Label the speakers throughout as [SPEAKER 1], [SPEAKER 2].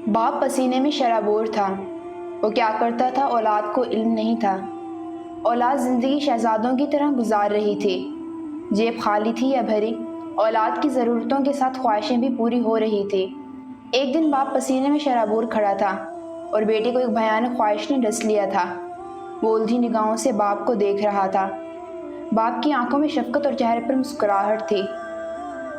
[SPEAKER 1] बाप पसीने में शराबोर था। वो क्या करता था औलाद को इल्म नहीं था। औलाद ज़िंदगी शहजादों की तरह गुजार रही थी। जेब खाली थी या भरी, औलाद की ज़रूरतों के साथ ख्वाहिशें भी पूरी हो रही थी। एक दिन बाप पसीने में शराबोर खड़ा था और बेटे को एक भयानक ख्वाहिश ने डस लिया था। वो उलझी निगाहों से बाप को देख रहा था। बाप की आंखों में शफकत और चेहरे पर मुस्कुराहट थी।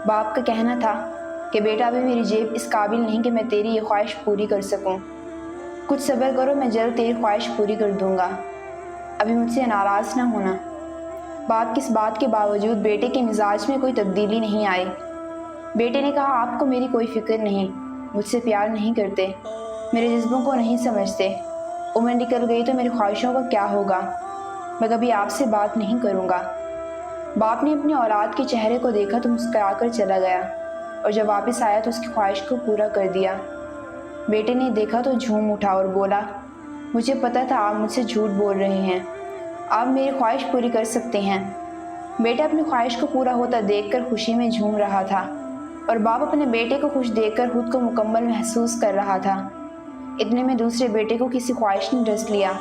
[SPEAKER 1] बाप का कहना था कि बेटा, अभी मेरी जेब इस काबिल नहीं कि मैं तेरी ये ख्वाहिश पूरी कर सकूं। कुछ सब्र करो, मैं जल्द तेरी ख्वाहिश पूरी कर दूंगा। अभी मुझसे नाराज़ ना होना। बाप की इस बात के बावजूद बेटे के मिजाज में कोई तब्दीली नहीं आई। बेटे ने कहा, आपको मेरी कोई फिक्र नहीं, मुझसे प्यार नहीं करते, मेरे जज्बों को नहीं समझते। उम्र निकल गई तो मेरी ख्वाहिशों का क्या होगा। मैं कभी आपसे बात नहीं करूँगा। बाप ने अपनी औलाद के चेहरे को देखा तो मुस्कुरा कर चला गया और जब वापस आया तो उसकी ख्वाहिश को पूरा कर दिया। बेटे ने देखा तो झूम उठा और बोला, मुझे पता था आप मुझसे झूठ बोल रहे हैं, आप मेरी ख्वाहिश पूरी कर सकते हैं। बेटा अपनी ख्वाहिश को पूरा होता देखकर खुशी में झूम रहा था और बाप अपने बेटे को खुश देखकर खुद को मुकम्मल महसूस कर रहा था। इतने में दूसरे बेटे को किसी ख्वाहिश ने डस लिया।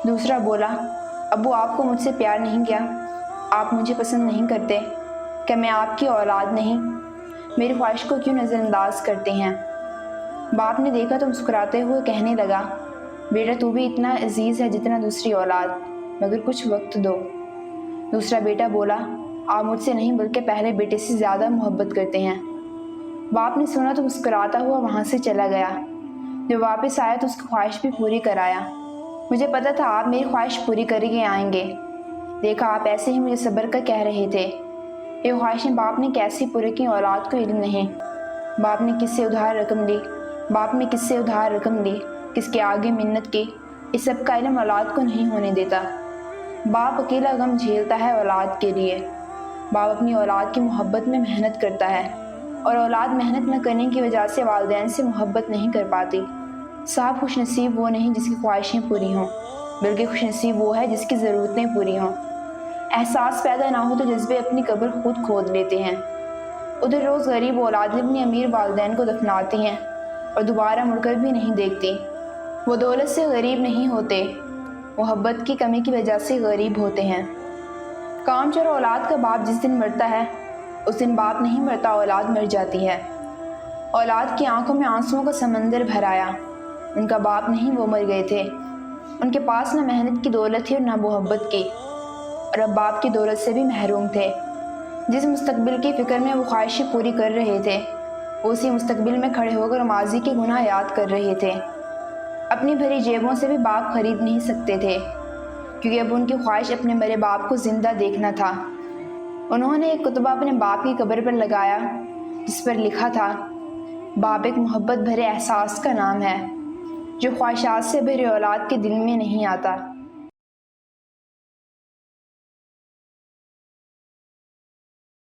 [SPEAKER 1] दूसरा बोला, अब्बू, आपको मुझसे प्यार नहीं किया, आप मुझे पसंद नहीं करते, क्या मैं आपकी औलाद नहीं, मेरी ख्वाहिश को क्यों नज़रअंदाज करते हैं। बाप ने देखा तो मुस्कुराते हुए कहने लगा, बेटा तू भी इतना अजीज़ है जितना दूसरी औलाद, मगर कुछ वक्त दो। दूसरा बेटा बोला, आप मुझसे नहीं बल्कि पहले बेटे से ज़्यादा मोहब्बत करते हैं। बाप ने सुना तो मुस्कुराता हुआ वहाँ से चला गया। जब वापस आया तो उसकी ख्वाहिश भी पूरी कराया। मुझे पता था आप मेरी ख्वाहिश पूरी करके आएंगे। देखा, आप ऐसे ही मुझे सब्र का कह रहे थे। ये ख्वाहिशें बाप ने कैसी पूरी की, औलाद को इल्म नहीं। बाप ने किससे उधार रकम ली, किसके आगे मिन्नत की, इस सब का इल्म औलाद को नहीं होने देता। बाप अकेला गम झेलता है औलाद के लिए। बाप अपनी औलाद की मोहब्बत में मेहनत करता है और औलाद मेहनत न करने की वजह से वालिदैन से मोहब्बत नहीं कर पाती। साहब, खुशनसीब वो नहीं जिसकी ख्वाहिशें पूरी हों, बल्कि खुशनसीब वो है जिसकी ज़रूरतें पूरी हों। एहसास पैदा ना हो तो जज्बे अपनी कब्र खुद खोद लेते हैं। उधर रोज़ गरीब औलाद अपनी अमीर वालिदैन को दफनाती हैं और दोबारा मुड़कर भी नहीं देखती। वो दौलत से गरीब नहीं होते, मोहब्बत की कमी की वजह से गरीब होते हैं। कामचोर औलाद का बाप जिस दिन मरता है उस दिन बाप नहीं मरता, औलाद मर जाती है। औलाद की आंखों में आंसुओं का समंदर भर आया। उनका बाप नहीं, वो मर गए थे। उनके पास न मेहनत की दौलत थी और न मोहब्बत की, और अब बाप की दौलत से भी महरूम थे। जिस मुस्तकबिल की फ़िक्र में वो ख्वाहिशें पूरी कर रहे थे, उसी मुस्तकबिल में खड़े होकर माजी के गुनाह याद कर रहे थे। अपनी भरी जेबों से भी बाप खरीद नहीं सकते थे, क्योंकि अब उनकी ख्वाहिश अपने मरे बाप को ज़िंदा देखना था। उन्होंने एक कुतबा अपने बाप की कब्र पर लगाया जिस पर लिखा था, बाप एक मोहब्बत भरे एहसास का नाम है जो ख्वाहिशात से भरे औलाद के दिल में नहीं आता।